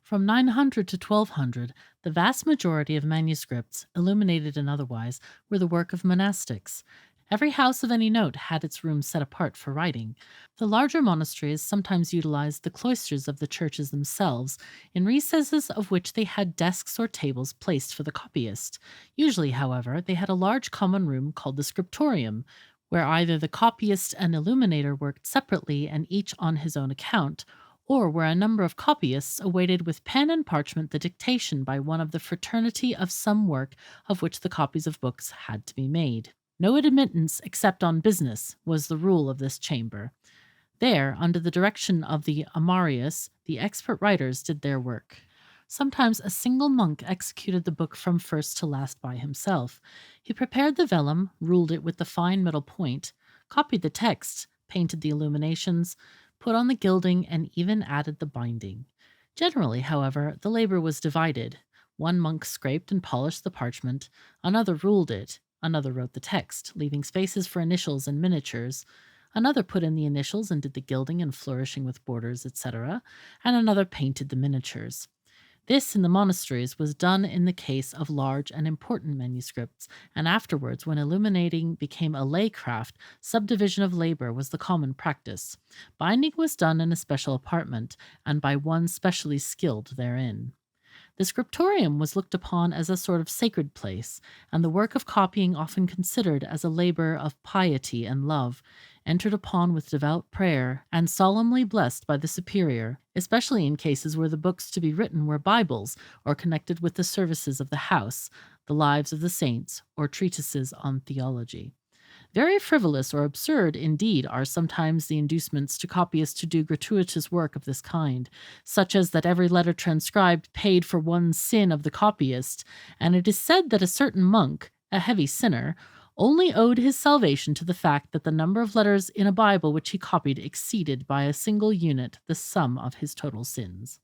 From 900 to 1200, the vast majority of manuscripts, illuminated and otherwise, were the work of monastics. Every house of any note had its room set apart for writing. The larger monasteries sometimes utilized the cloisters of the churches themselves, in recesses of which they had desks or tables placed for the copyist. Usually, however, they had a large common room called the scriptorium, where either the copyist and illuminator worked separately and each on his own account, or where a number of copyists awaited with pen and parchment the dictation by one of the fraternity of some work of which the copies of books had to be made. No admittance except on business was the rule of this chamber. There, under the direction of the Amarius, the expert writers did their work. Sometimes a single monk executed the book from first to last by himself. He prepared the vellum, ruled it with the fine middle point, copied the text, painted the illuminations, put on the gilding, and even added the binding. Generally, however, the labor was divided. One monk scraped and polished the parchment, another ruled it, another wrote the text, leaving spaces for initials and miniatures. Another put in the initials and did the gilding and flourishing with borders, etc., and another painted the miniatures. This in the monasteries was done in the case of large and important manuscripts, and afterwards, when illuminating became a lay craft, subdivision of labor was the common practice. Binding was done in a special apartment, and by one specially skilled therein. The scriptorium was looked upon as a sort of sacred place, and the work of copying often considered as a labor of piety and love, entered upon with devout prayer, and solemnly blessed by the superior, especially in cases where the books to be written were Bibles, or connected with the services of the house, the lives of the saints, or treatises on theology. Very frivolous or absurd, indeed, are sometimes the inducements to copyists to do gratuitous work of this kind, such as that every letter transcribed paid for one sin of the copyist, and it is said that a certain monk, a heavy sinner, only owed his salvation to the fact that the number of letters in a Bible which he copied exceeded by a single unit the sum of his total sins.